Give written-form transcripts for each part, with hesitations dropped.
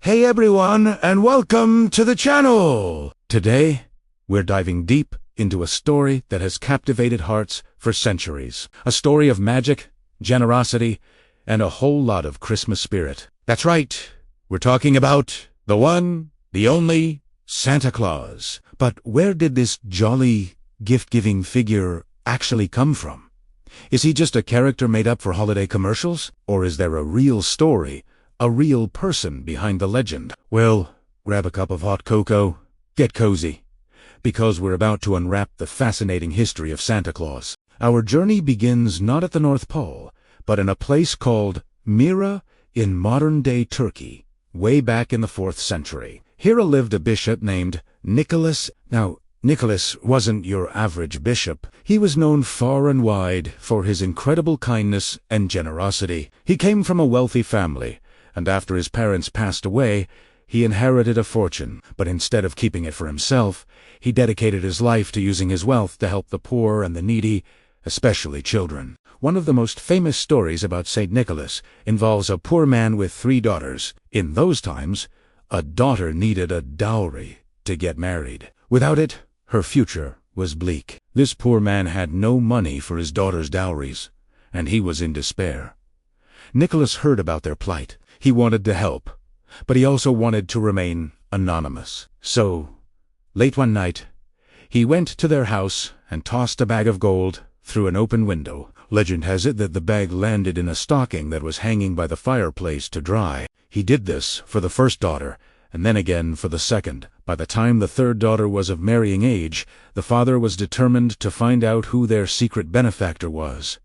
Hey everyone, and welcome to the channel! Today, we're diving deep into a story that has captivated hearts for centuries. A story of magic, generosity, and a whole lot of Christmas spirit. That's right, we're talking about the one, the only, Santa Claus. But where did this jolly, gift-giving figure actually come from? Is he just a character made up for holiday commercials? Or is there a real story, a real person behind the legend? Well, grab a cup of hot cocoa, get cozy, because we're about to unwrap the fascinating history of Santa Claus. Our journey begins not at the North Pole, but in a place called Myra in modern-day Turkey, way back in the 4th century. Here lived a bishop named Nicholas. Now, Nicholas wasn't your average bishop. He was known far and wide for his incredible kindness and generosity. He came from a wealthy family, and after his parents passed away, he inherited a fortune. But instead of keeping it for himself, he dedicated his life to using his wealth to help the poor and the needy, especially children. One of the most famous stories about St. Nicholas involves a poor man with 3 daughters. In those times, a daughter needed a dowry to get married. Without it, her future was bleak. This poor man had no money for his daughter's dowries, and he was in despair. Nicholas heard about their plight. He wanted to help, but he also wanted to remain anonymous. So, late one night, he went to their house and tossed a bag of gold through an open window. Legend has it that the bag landed in a stocking that was hanging by the fireplace to dry. He did this for the first daughter, and then again for the second. By the time the third daughter was of marrying age, the father was determined to find out who their secret benefactor was.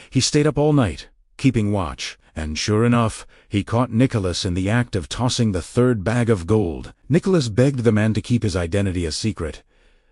He stayed up all night, keeping watch, and sure enough, he caught Nicholas in the act of tossing the third bag of gold. Nicholas begged the man to keep his identity a secret,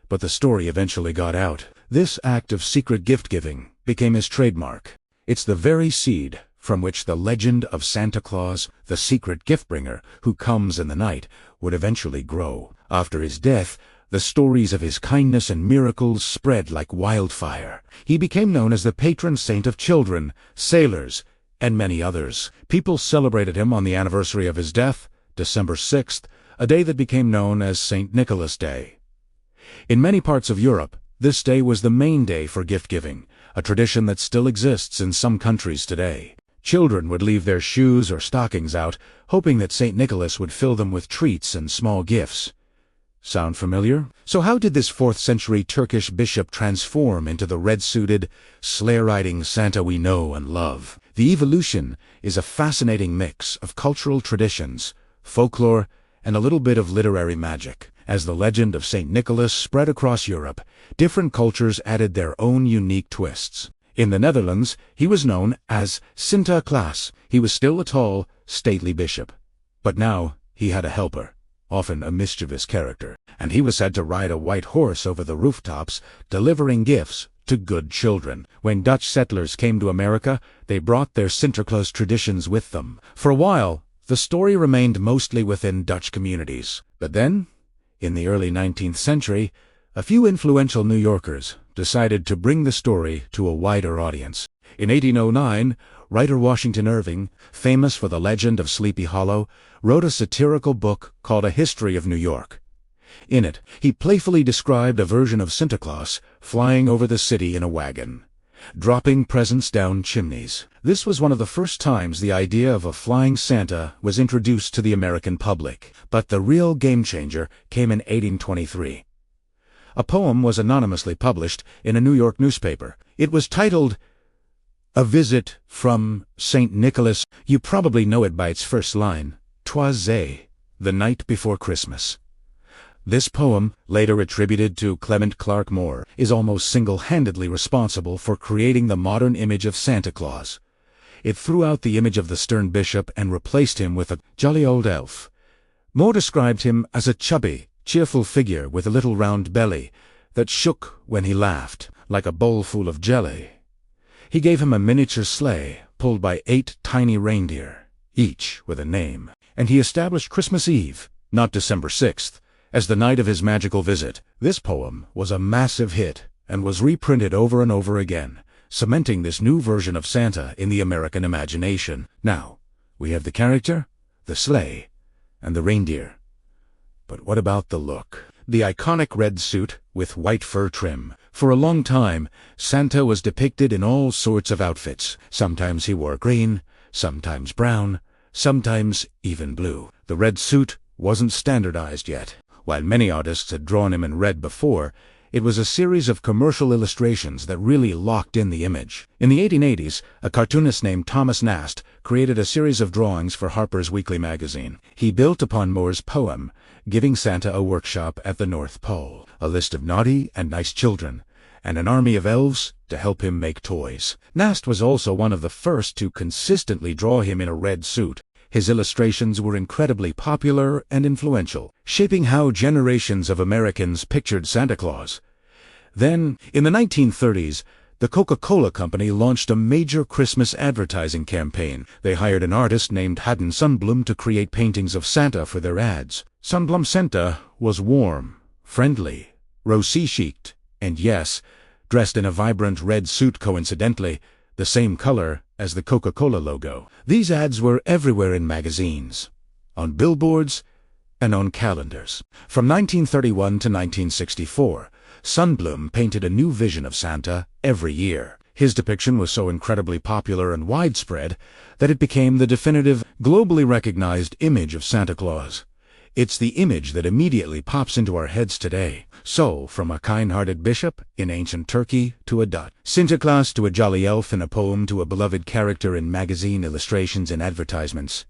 but the story eventually got out. This act of secret gift-giving became his trademark. It's the very seed from which the legend of Santa Claus, the secret gift-bringer who comes in the night, would eventually grow. After his death, the stories of his kindness and miracles spread like wildfire. He became known as the patron saint of children, sailors, and many others. People celebrated him on the anniversary of his death, December 6th, a day that became known as St. Nicholas Day. In many parts of Europe, this day was the main day for gift-giving, a tradition that still exists in some countries today. Children would leave their shoes or stockings out, hoping that St. Nicholas would fill them with treats and small gifts. Sound familiar? So how did this 4th century Turkish bishop transform into the red-suited, sleigh-riding Santa we know and love? The evolution is a fascinating mix of cultural traditions, folklore, and a little bit of literary magic. As the legend of St. Nicholas spread across Europe, different cultures added their own unique twists. In the Netherlands, he was known as Santa Claus. He was still a tall, stately bishop. But now he had a helper, often a mischievous character, and he was said to ride a white horse over the rooftops, delivering gifts to good children. When Dutch settlers came to America, they brought their Sinterklaas traditions with them. For a while, the story remained mostly within Dutch communities. But then, in the early 19th century, a few influential New Yorkers decided to bring the story to a wider audience. In 1809, writer Washington Irving, famous for the legend of Sleepy Hollow, wrote a satirical book called A History of New York. In it, he playfully described a version of Santa Claus flying over the city in a wagon, dropping presents down chimneys. This was one of the first times the idea of a flying Santa was introduced to the American public. But the real game-changer came in 1823. A poem was anonymously published in a New York newspaper. It was titled, "A Visit from St. Nicholas." You probably know it by its first line, "'Twas the night before Christmas." This poem, later attributed to Clement Clark Moore, is almost single-handedly responsible for creating the modern image of Santa Claus. It threw out the image of the stern bishop and replaced him with a jolly old elf. Moore described him as a chubby, cheerful figure with a little round belly that shook when he laughed, like a bowl full of jelly. He gave him a miniature sleigh pulled by 8 tiny reindeer, each with a name, and he established Christmas Eve, not December 6th, as the night of his magical visit. This poem was a massive hit and was reprinted over and over again, cementing this new version of Santa in the American imagination. Now, we have the character, the sleigh, and the reindeer. But what about the look? The iconic red suit with white fur trim. For a long time, Santa was depicted in all sorts of outfits. Sometimes he wore green, sometimes brown, sometimes even blue. The red suit wasn't standardized yet. While many artists had drawn him in red before, it was a series of commercial illustrations that really locked in the image. In the 1880s, a cartoonist named Thomas Nast created a series of drawings for Harper's Weekly magazine. He built upon Moore's poem, giving Santa a workshop at the North Pole, a list of naughty and nice children, and an army of elves to help him make toys. Nast was also one of the first to consistently draw him in a red suit. His illustrations were incredibly popular and influential, shaping how generations of Americans pictured Santa Claus. Then, in the 1930s, the Coca-Cola Company launched a major Christmas advertising campaign. They hired an artist named Haddon Sundblom to create paintings of Santa for their ads. Sundblom's Santa was warm, friendly, rosy-cheeked, and yes, dressed in a vibrant red suit, coincidentally, the same color as the Coca-Cola logo. These ads were everywhere in magazines, on billboards, and on calendars. From 1931 to 1964, Sundblom painted a new vision of Santa every year. His depiction was so incredibly popular and widespread that it became the definitive, globally recognized image of Santa Claus. It's the image that immediately pops into our heads today. So, from a kind-hearted bishop in ancient Turkey to a Dutch Santa Claus to a jolly elf in a poem to a beloved character in magazine illustrations and advertisements,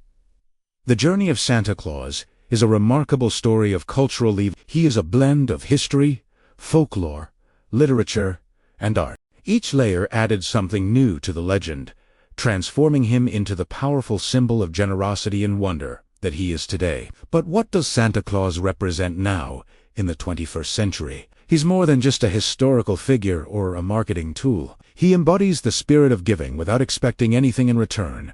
the journey of Santa Claus is a remarkable story of cultural evolution. He is a blend of history, folklore, literature, and art. Each layer added something new to the legend, transforming him into the powerful symbol of generosity and wonder that he is today. But what does Santa Claus represent now, in the 21st century? He's more than just a historical figure or a marketing tool. He embodies the spirit of giving without expecting anything in return.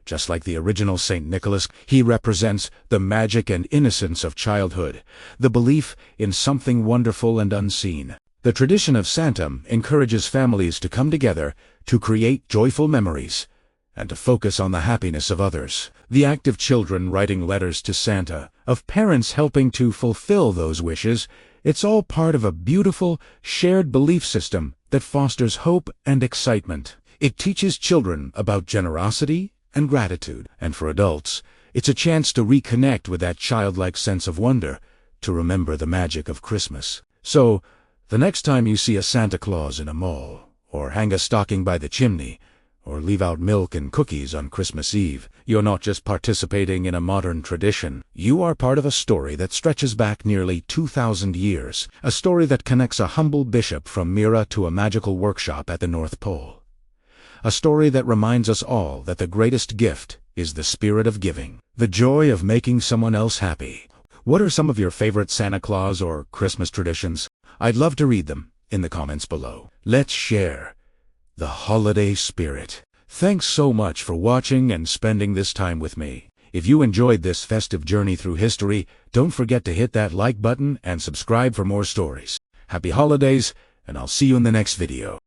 Just like the original St. Nicholas, he represents the magic and innocence of childhood, the belief in something wonderful and unseen. The tradition of Santa encourages families to come together to create joyful memories and to focus on the happiness of others. The act of children writing letters to Santa, of parents helping to fulfill those wishes, it's all part of a beautiful, shared belief system that fosters hope and excitement. It teaches children about generosity and gratitude, and for adults, it's a chance to reconnect with that childlike sense of wonder, to remember the magic of Christmas. So, the next time you see a Santa Claus in a mall, or hang a stocking by the chimney, or leave out milk and cookies on Christmas Eve, you're not just participating in a modern tradition. You are part of a story that stretches back nearly 2,000 years, a story that connects a humble bishop from Mira to a magical workshop at the North Pole. A story that reminds us all that the greatest gift is the spirit of giving, the joy of making someone else happy. What are some of your favorite Santa Claus or Christmas traditions? I'd love to read them in the comments below. Let's share the holiday spirit. Thanks so much for watching and spending this time with me. If you enjoyed this festive journey through history, don't forget to hit that like button and subscribe for more stories. Happy holidays, and I'll see you in the next video.